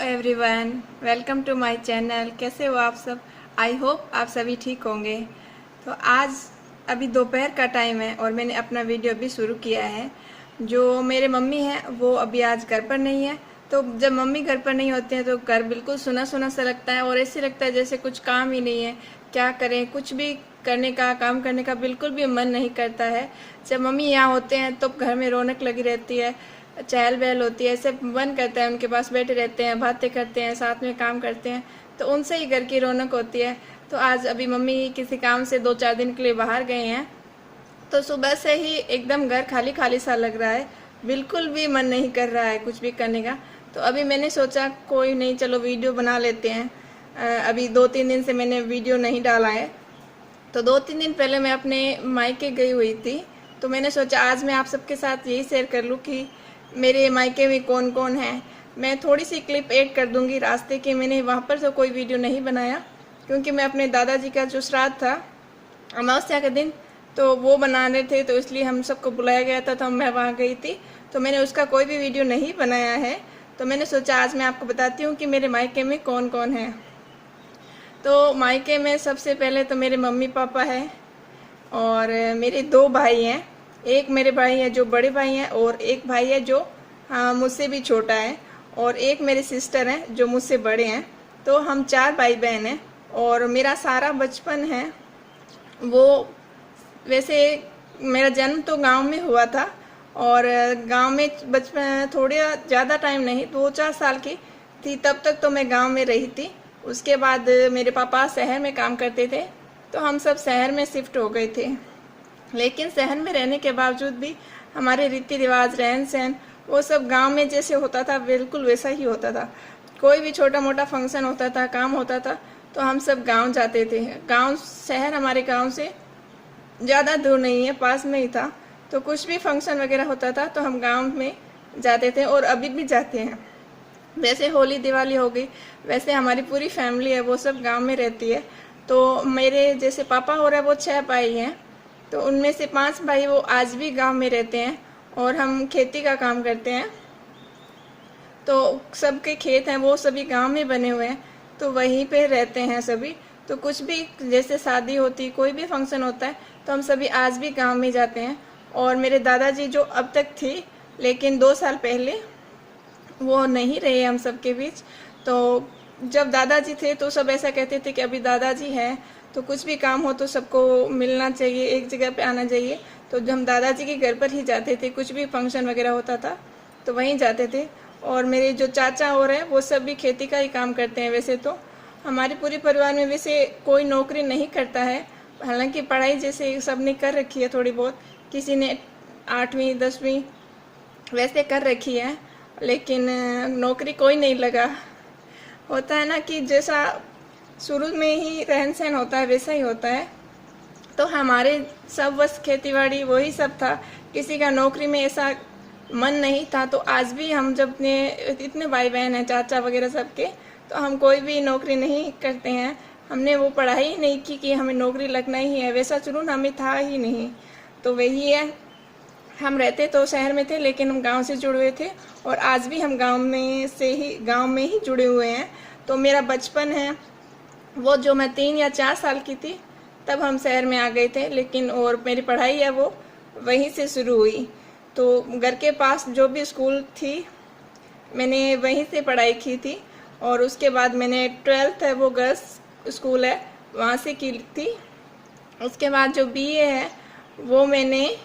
Everyone, welcome to my channel. कैसे हो आप सब? आई होप आप सभी ठीक होंगे। तो आज अभी दोपहर का टाइम है और मैंने अपना वीडियो अभी शुरू किया है। जो मेरे मम्मी हैं वो अभी आज घर पर नहीं है, तो जब मम्मी घर पर नहीं होते हैं तो घर बिल्कुल सुना सुना सा लगता है और ऐसे लगता है जैसे कुछ काम ही नहीं है। क्या करें, कुछ भी करने का, काम करने का बिल्कुल भी मन नहीं करता है। जब मम्मी यहाँ होते हैं तो घर में रौनक लगी रहती है, चहल पहल होती है, ऐसे मन करता है उनके पास बैठे रहते हैं, बातें करते हैं, साथ में काम करते हैं, तो उनसे ही घर की रौनक होती है। तो आज अभी मम्मी किसी काम से 2-4 दिन के लिए बाहर गए हैं, तो सुबह से ही एकदम घर खाली खाली सा लग रहा है, बिल्कुल भी मन नहीं कर रहा है कुछ भी करने का। तो अभी मैंने सोचा कोई नहीं, चलो वीडियो बना लेते हैं। अभी 2-3 दिन से मैंने वीडियो नहीं डाला है, तो 2-3 दिन पहले मैं अपने मायके गई हुई थी, तो मैंने सोचा आज मैं आप सबके साथ यही शेयर कर लूँ कि मेरे मायके में कौन कौन है। मैं थोड़ी सी क्लिप ऐड कर दूंगी रास्ते की। मैंने वहाँ पर तो कोई वीडियो नहीं बनाया क्योंकि मैं अपने दादाजी का जो श्राद्ध था अमावस्या के दिन, तो वो बनाने थे, तो इसलिए हम सबको बुलाया गया था, तो मैं वहाँ गई थी, तो मैंने उसका कोई भी वीडियो नहीं बनाया है। तो मैंने सोचा आज मैं आपको बताती हूँ कि मेरे मायके में कौन कौन है। तो मायके में सबसे पहले तो मेरे मम्मी पापा है और मेरे 2 भाई हैं। एक मेरे भाई है जो बड़े भाई हैं और एक भाई है जो मुझसे भी छोटा है, और एक मेरे सिस्टर हैं जो मुझसे बड़े हैं। तो हम 4 भाई बहन हैं और मेरा सारा बचपन है वो, वैसे मेरा जन्म तो गांव में हुआ था और गांव में बचपन थोड़ा ज़्यादा टाइम नहीं, 2-4 साल की थी तब तक तो मैं गांव में रही थी। उसके बाद मेरे पापा शहर में काम करते थे, तो हम सब शहर में शिफ्ट हो गए थे। लेकिन शहर में रहने के बावजूद भी हमारे रीति रिवाज, रहन सहन, वो सब गांव में जैसे होता था बिल्कुल वैसा ही होता था। कोई भी छोटा मोटा फंक्शन होता था, काम होता था, तो हम सब गांव जाते थे। गांव, शहर हमारे गांव से ज़्यादा दूर नहीं है, पास में ही था, तो कुछ भी फंक्शन वगैरह होता था तो हम गाँव में जाते थे और अभी भी जाते हैं। जैसे होली दिवाली हो गई, वैसे हमारी पूरी फैमिली है वो सब गांव में रहती है। तो मेरे जैसे पापा हो रहे हैं वो 6 भाई हैं, तो उनमें से 5 भाई वो आज भी गांव में रहते हैं और हम खेती का काम करते हैं। तो सबके खेत हैं वो सभी गांव में बने हुए हैं, तो वहीं पे रहते हैं सभी। तो कुछ भी जैसे शादी होती, कोई भी फंक्शन होता है, तो हम सभी आज भी गांव में जाते हैं। और मेरे दादाजी जो अब तक थी, लेकिन 2 साल पहले वो नहीं रहे हम सबके बीच। तो जब दादाजी थे तो सब ऐसा कहते थे कि अभी दादाजी हैं तो कुछ भी काम हो तो सबको मिलना चाहिए, एक जगह पे आना चाहिए। तो जब हम दादाजी के घर पर ही जाते थे, कुछ भी फंक्शन वगैरह होता था तो वहीं जाते थे। और मेरे जो चाचा हो रहे हैं वो सब भी खेती का ही काम करते हैं। वैसे तो हमारे पूरे परिवार में वैसे कोई नौकरी नहीं करता है, हालांकि पढ़ाई जैसे सब ने कर रखी है थोड़ी बहुत, किसी ने 8वीं 10वीं वैसे कर रखी है, लेकिन नौकरी कोई नहीं लगा। होता है ना कि जैसा शुरू में ही रहन सहन होता है वैसा ही होता है। तो हमारे सब बस खेतीबाड़ी वही सब था, किसी का नौकरी में ऐसा मन नहीं था। तो आज भी हम जब इतने भाई बहन हैं, चाचा वगैरह सबके, तो हम कोई भी नौकरी नहीं करते हैं। हमने वो पढ़ाई नहीं की कि हमें नौकरी लगना ही है, वैसा जुनून हमें था ही नहीं। तो वही है, हम रहते तो शहर में थे लेकिन हम गांव से जुड़े हुए थे और आज भी हम गांव में ही जुड़े हुए हैं। तो मेरा बचपन है वो, जो मैं 3 या 4 साल की थी तब हम शहर में आ गए थे, लेकिन और मेरी पढ़ाई है वो वहीं से शुरू हुई। तो घर के पास जो भी स्कूल थी मैंने वहीं से पढ़ाई की थी, और उसके बाद मैंने 12th है वो गर्ल्स स्कूल है वहाँ से की थी। उसके बाद जो BA है वो मैंने,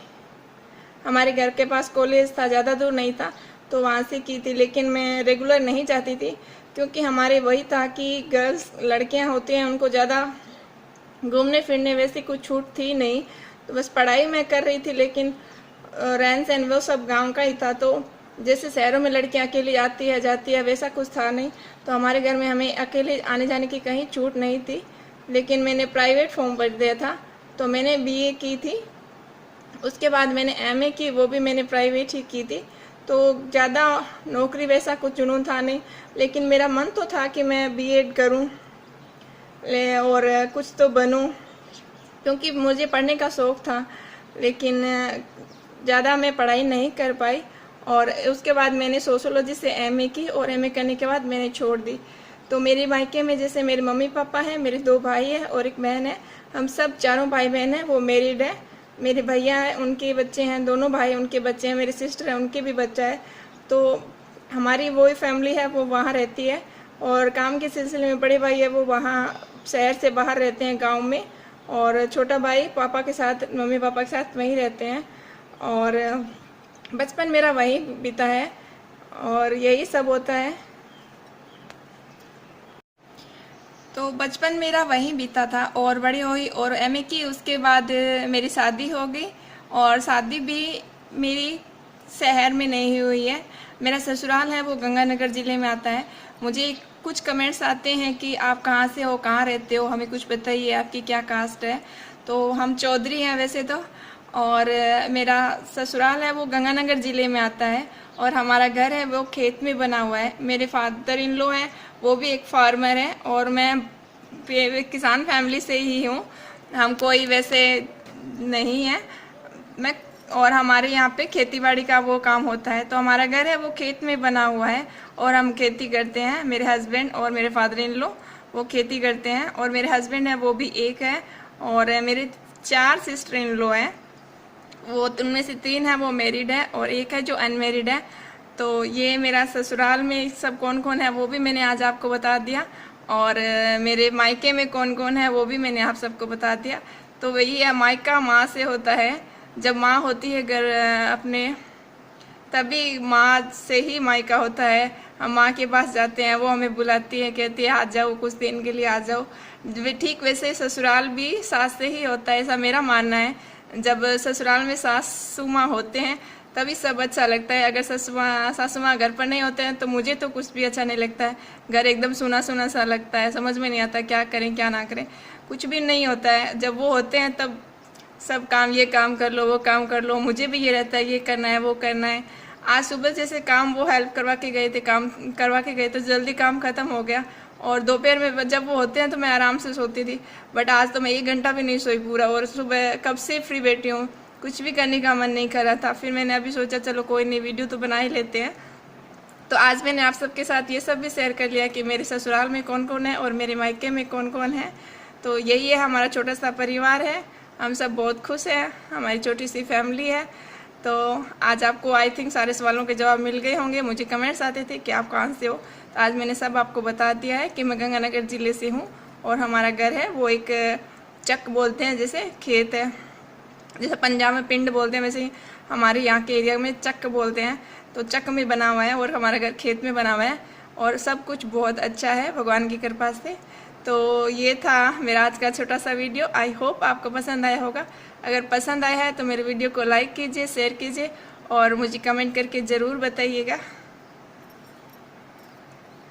हमारे घर के पास कॉलेज था, ज़्यादा दूर नहीं था, तो वहाँ से की थी। लेकिन मैं रेगुलर नहीं जाती थी क्योंकि हमारे वही था कि गर्ल्स लड़कियाँ होती हैं उनको ज़्यादा घूमने फिरने वैसी कुछ छूट थी नहीं। तो बस पढ़ाई मैं कर रही थी, लेकिन रहन सहन वो सब गांव का ही था। तो जैसे शहरों में लड़कियां अकेली आती है जाती है वैसा कुछ था नहीं, तो हमारे घर में हमें अकेले आने जाने की कहीं छूट नहीं थी। लेकिन मैंने प्राइवेट फॉर्म भर दिया था, तो मैंने BA की थी। उसके बाद मैंने MA की, वो भी मैंने प्राइवेट ही की थी। तो ज़्यादा नौकरी वैसा कुछ जुनून था नहीं, लेकिन मेरा मन तो था कि मैं B.Ed करूं और कुछ तो बनूं, क्योंकि मुझे पढ़ने का शौक़ था। लेकिन ज़्यादा मैं पढ़ाई नहीं कर पाई और उसके बाद मैंने सोशोलॉजी से एमए की और एमए करने के बाद मैंने छोड़ दी। तो मेरे मायके में जैसे मेरे मम्मी पापा हैं, मेरे 2 भाई हैं और एक बहन है। हम सब चारों भाई बहन हैं वो मैरिड है। मेरे भैया हैं, उनके बच्चे हैं, दोनों भाई उनके बच्चे हैं, मेरी सिस्टर है उनके भी बच्चा है। तो हमारी वही फैमिली है वो वहाँ रहती है। और काम के सिलसिले में बड़े भाई है वो वहाँ शहर से बाहर रहते हैं गांव में, और छोटा भाई पापा के साथ, मम्मी पापा के साथ वहीं रहते हैं। और बचपन मेरा वहीं बीता है और यही सब होता है। तो बचपन मेरा वहीं बीता था और बड़ी हुई और एमए की, उसके बाद मेरी शादी हो गई। और शादी भी मेरी शहर में नहीं हुई है। मेरा ससुराल है वो गंगानगर ज़िले में आता है। मुझे कुछ कमेंट्स आते हैं कि आप कहाँ से हो, कहाँ रहते हो, हमें कुछ बताइए, आपकी क्या कास्ट है। तो हम चौधरी हैं वैसे तो, और मेरा ससुराल है वो गंगानगर ज़िले में आता है। और हमारा घर है वो खेत में बना हुआ है। मेरे फादर इन लॉ हैं, वो भी एक फार्मर है और मैं किसान फैमिली से ही हूँ। हम कोई वैसे नहीं है मैं। और हमारे यहाँ पे खेतीबाड़ी का वो काम होता है। तो हमारा घर है वो खेत में बना हुआ है और हम खेती करते हैं। मेरे हस्बैंड और मेरे फादर इन लॉ वो खेती करते हैं और मेरे हस्बैंड है वो भी एक है। और मेरे 4 सिस्टर इन लॉ हैं, वो उनमें से 3 है वो मैरिड है और एक है जो अनमेरिड है। तो ये मेरा ससुराल में सब कौन कौन है वो भी मैंने आज आपको बता दिया। और मेरे मायके में कौन कौन है वो भी मैंने आप सबको बता दिया। तो वही है, मायका माँ से होता है। जब माँ होती है घर अपने, तभी माँ से ही मायका होता है। हम माँ के पास जाते हैं, वो हमें बुलाती है, कहती है आ जाओ, कुछ दिन के लिए आ जाओ। ठीक वैसे ससुराल भी सास से ही होता है, ऐसा मेरा मानना है। जब ससुराल में सासू माँ होते हैं तभी सब अच्छा लगता है। अगर सासू माँ घर पर नहीं होते हैं तो मुझे तो कुछ भी अच्छा नहीं लगता है। घर एकदम सुना सुना सा लगता है, समझ में नहीं आता क्या करें क्या ना करें, कुछ भी नहीं होता है। जब वो होते हैं तब सब काम, ये काम कर लो, वो काम कर लो, मुझे भी ये रहता है ये करना है वो करना है। आज सुबह जैसे काम वो हेल्प करवा के गए थे, काम करवा के गए तो जल्दी काम खत्म हो गया। और दोपहर में जब वो होते हैं तो मैं आराम से सोती थी, बट आज तो मैं 1 घंटा भी नहीं सोई पूरा। और सुबह कब से फ्री बैठी हूँ, कुछ भी करने का मन नहीं कर रहा था। फिर मैंने अभी सोचा चलो कोई नहीं, वीडियो तो बना ही लेते हैं। तो आज मैंने आप सबके साथ ये सब भी शेयर कर लिया कि मेरे ससुराल में कौन कौन है और मेरे मायके में कौन कौन है। तो यही है, हमारा छोटा सा परिवार है, हम सब बहुत खुश हैं, हमारी छोटी सी फैमिली है। तो आज आपको आई थिंक सारे सवालों के जवाब मिल गए होंगे। मुझे कमेंट्स आते थे कि आप कहाँ से हो, तो आज मैंने सब आपको बता दिया है कि मैं गंगानगर ज़िले से हूँ। और हमारा घर है वो एक चक बोलते हैं, जैसे खेत है, जैसे पंजाब में पिंड बोलते हैं वैसे ही हमारे यहाँ के एरिया में चक बोलते हैं। तो चक में बना हुआ है और हमारा घर खेत में बना हुआ है और सब कुछ बहुत अच्छा है भगवान की कृपा से। तो ये था मेरा आज का छोटा सा वीडियो। आई होप आपको पसंद आया होगा। अगर पसंद आया है तो मेरे वीडियो को लाइक कीजिए, शेयर कीजिए और मुझे कमेंट करके ज़रूर बताइएगा।